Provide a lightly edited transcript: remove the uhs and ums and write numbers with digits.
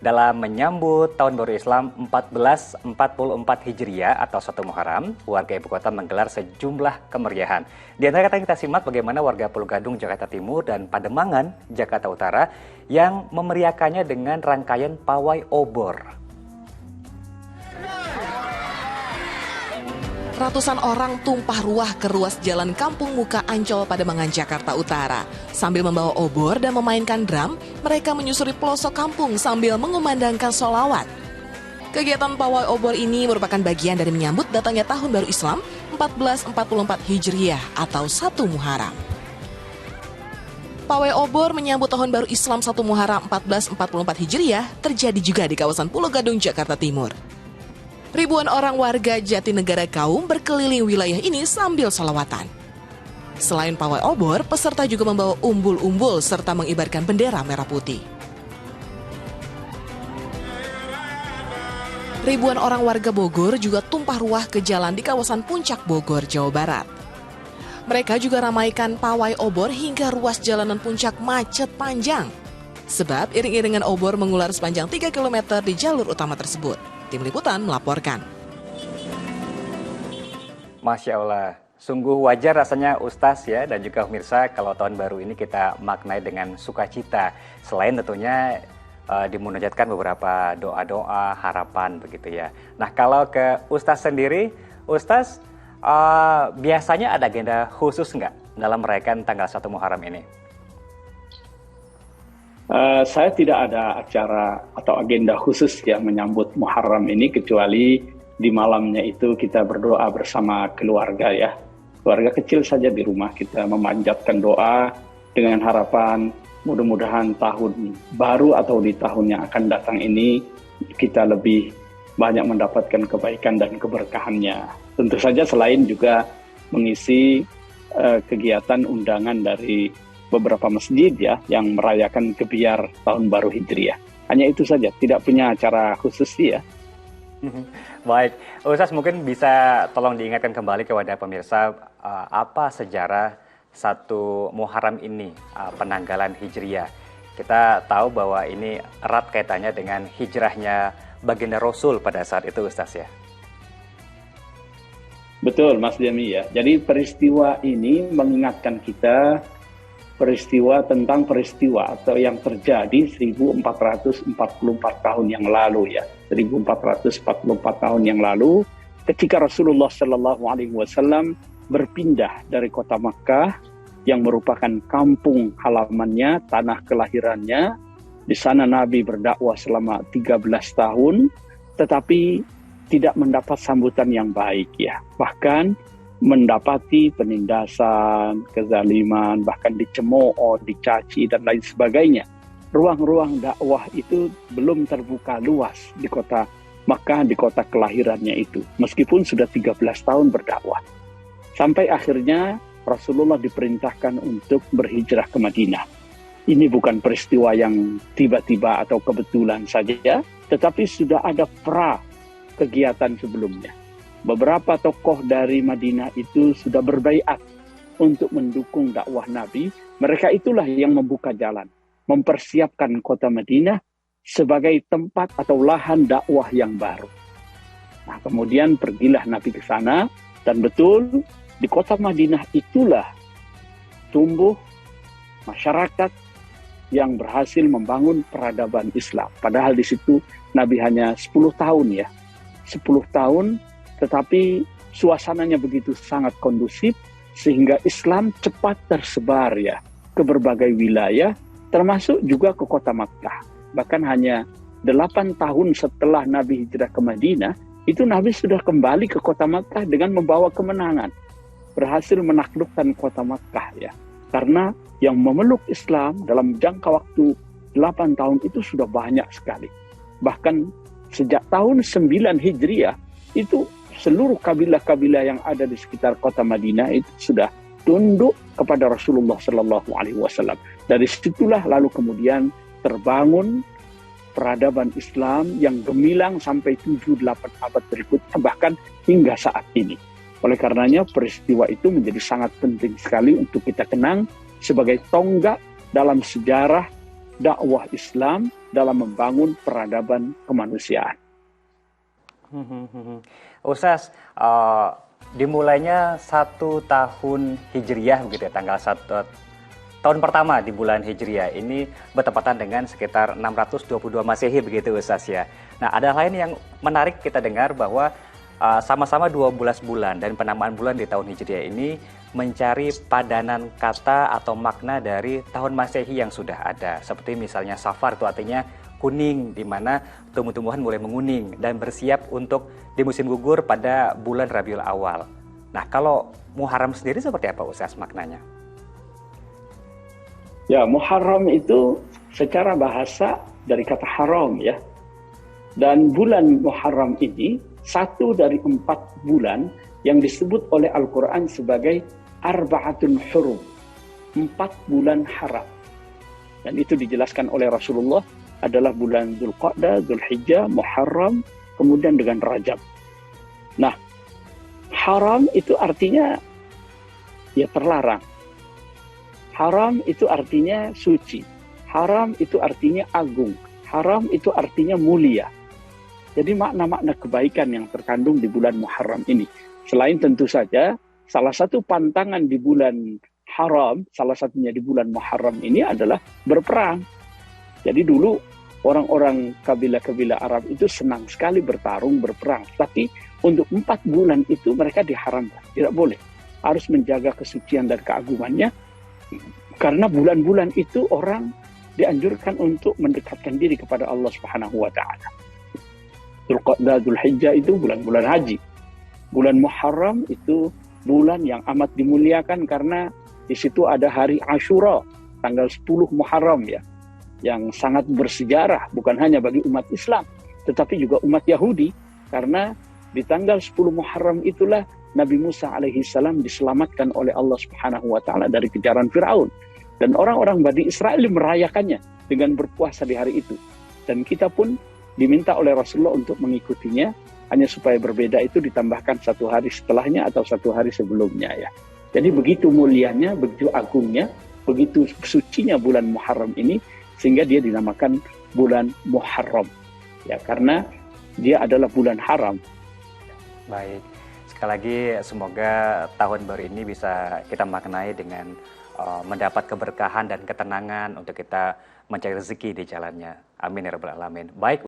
Dalam menyambut Tahun Baru Islam 1444 Hijriah atau 1 Muharram, warga ibu kota menggelar sejumlah kemeriahan. Di antara kita simak bagaimana warga Pulau Gadung, Jakarta Timur dan Pademangan, Jakarta Utara yang memeriahkannya dengan rangkaian pawai obor. Ratusan orang tumpah ruah ke ruas Jalan Kampung Muka Ancol, Pademangan, Jakarta Utara. Sambil membawa obor dan memainkan drum, mereka menyusuri pelosok kampung sambil mengumandangkan sholawat. Kegiatan pawai obor ini merupakan bagian dari menyambut datangnya Tahun Baru Islam 1444 Hijriah atau 1 Muharram. Pawai obor menyambut Tahun Baru Islam 1 Muharram 1444 Hijriah terjadi juga di kawasan Pulau Gadung, Jakarta Timur. Ribuan orang warga Jatinegara Kaum berkeliling wilayah ini sambil sholawatan. Selain pawai obor, peserta juga membawa umbul-umbul serta mengibarkan bendera merah putih. Ribuan orang warga Bogor juga tumpah ruah ke jalan di kawasan Puncak Bogor, Jawa Barat. Mereka juga ramaikan pawai obor hingga ruas jalanan Puncak macet panjang. Sebab iring-iringan obor mengular sepanjang 3 km di jalur utama tersebut. Tim Liputan melaporkan. Masya Allah, sungguh wajar rasanya Ustaz ya dan juga pemirsa kalau tahun baru ini kita maknai dengan sukacita. Selain tentunya dimunajatkan beberapa doa-doa, harapan begitu ya. Nah kalau ke Ustaz sendiri, Ustaz biasanya ada agenda khusus nggak dalam merayakan tanggal 1 Muharram ini? Saya tidak ada acara atau agenda khusus ya menyambut Muharram ini, kecuali di malamnya itu kita berdoa bersama keluarga ya. Keluarga kecil saja di rumah kita memanjatkan doa dengan harapan mudah-mudahan tahun baru atau di tahun yang akan datang ini kita lebih banyak mendapatkan kebaikan dan keberkahannya. Tentu saja selain juga mengisi kegiatan undangan dari beberapa masjid ya yang merayakan gebiar Tahun Baru Hijriah. Hanya itu saja, tidak punya acara khusus ya. Baik, Ustaz mungkin bisa tolong diingatkan kembali kepada pemirsa apa sejarah 1 Muharram ini, penanggalan Hijriah. Kita tahu bahwa ini erat kaitannya dengan hijrahnya baginda Rasul pada saat itu Ustaz ya. Betul Mas Demi ya. Jadi peristiwa ini mengingatkan kita tentang peristiwa atau yang terjadi 1444 tahun yang lalu ya. 1444 tahun yang lalu ketika Rasulullah Shallallahu Alaihi Wasallam berpindah dari kota Makkah yang merupakan kampung halamannya, tanah kelahirannya. Di sana Nabi berdakwah selama 13 tahun tetapi tidak mendapat sambutan yang baik ya. Bahkan mendapati penindasan, kezaliman, bahkan dicemooh, dicaci, dan lain sebagainya. Ruang-ruang dakwah itu belum terbuka luas di kota Makkah, di kota kelahirannya itu. Meskipun sudah 13 tahun berdakwah. Sampai akhirnya Rasulullah diperintahkan untuk berhijrah ke Madinah. Ini bukan peristiwa yang tiba-tiba atau kebetulan saja, tetapi sudah ada kegiatan sebelumnya. Beberapa tokoh dari Madinah itu sudah berbaiat untuk mendukung dakwah Nabi. Mereka itulah yang membuka jalan, mempersiapkan kota Madinah sebagai tempat atau lahan dakwah yang baru. Nah, kemudian pergilah Nabi ke sana dan betul di kota Madinah itulah tumbuh masyarakat yang berhasil membangun peradaban Islam. Padahal di situ Nabi hanya 10 tahun ya. 10 tahun tetapi suasananya begitu sangat kondusif sehingga Islam cepat tersebar ya ke berbagai wilayah termasuk juga ke kota Makkah. Bahkan hanya 8 tahun setelah Nabi hijrah ke Madinah itu Nabi sudah kembali ke kota Makkah dengan membawa kemenangan. Berhasil menaklukkan kota Makkah ya. Karena yang memeluk Islam dalam jangka waktu 8 tahun itu sudah banyak sekali. Bahkan sejak tahun 9 Hijriah itu seluruh kabilah-kabilah yang ada di sekitar kota Madinah itu sudah tunduk kepada Rasulullah Shallallahu Alaihi Wasallam. Dari situlah lalu kemudian terbangun peradaban Islam yang gemilang sampai 7-8 abad berikutnya, bahkan hingga saat ini. Oleh karenanya peristiwa itu menjadi sangat penting sekali untuk kita kenang sebagai tonggak dalam sejarah dakwah Islam dalam membangun peradaban kemanusiaan. Ustaz, dimulainya 1 tahun Hijriyah begitu ya, tanggal 1 tahun pertama di bulan Hijriyah ini bertepatan dengan sekitar 622 Masehi begitu Ustaz ya. Nah, ada lain yang menarik kita dengar bahwa sama-sama 12 bulan dan penamaan bulan di tahun Hijriyah ini mencari padanan kata atau makna dari tahun Masehi yang sudah ada. Seperti misalnya Safar itu artinya kuning, di mana tumbuh-tumbuhan mulai menguning dan bersiap untuk di musim gugur pada bulan Rabiul Awal. Nah, kalau Muharram sendiri seperti apa Ustaz maknanya? Ya, Muharram itu secara bahasa dari kata haram ya. Dan bulan Muharram ini 1 dari 4 bulan yang disebut oleh Al-Quran sebagai arba'atun hurum, 4 bulan haram. Dan itu dijelaskan oleh Rasulullah adalah bulan Dzulqa'dah, Dzulhijjah, Muharram, kemudian dengan Rajab. Nah, haram itu artinya ya terlarang. Haram itu artinya suci. Haram itu artinya agung. Haram itu artinya mulia. Jadi makna-makna kebaikan yang terkandung di bulan Muharram ini. Selain tentu saja, salah satu pantangan di bulan haram, salah satunya di bulan Muharram ini adalah berperang. Jadi dulu orang-orang kabilah-kabilah Arab itu senang sekali bertarung, berperang. Tapi untuk 4 bulan itu mereka diharamkan. Tidak boleh. Harus menjaga kesucian dan keagungannya. Karena bulan-bulan itu orang dianjurkan untuk mendekatkan diri kepada Allah Subhanahu wa taala. Dzulqa'dah, Dzulhijjah itu bulan-bulan haji. Bulan Muharram itu bulan yang amat dimuliakan karena di situ ada hari Asyura, tanggal 10 Muharram ya, yang sangat bersejarah bukan hanya bagi umat Islam, tetapi juga umat Yahudi, karena di tanggal 10 Muharram itulah Nabi Musa alaihi salam diselamatkan oleh Allah Subhanahu wa taala dari kejaran Firaun. Dan orang-orang Bani Israel merayakannya dengan berpuasa di hari itu. Dan kita pun diminta oleh Rasulullah untuk mengikutinya, hanya supaya berbeda itu ditambahkan 1 hari setelahnya atau 1 hari sebelumnya ya. Jadi begitu mulianya, begitu agungnya, begitu sucinya bulan Muharram ini, sehingga dia dinamakan bulan Muharram. Ya, karena dia adalah bulan haram. Baik. Sekali lagi semoga tahun baru ini bisa kita maknai dengan mendapat keberkahan dan ketenangan untuk kita mencari rezeki di jalannya. Amin ya rabbal alamin. Baik.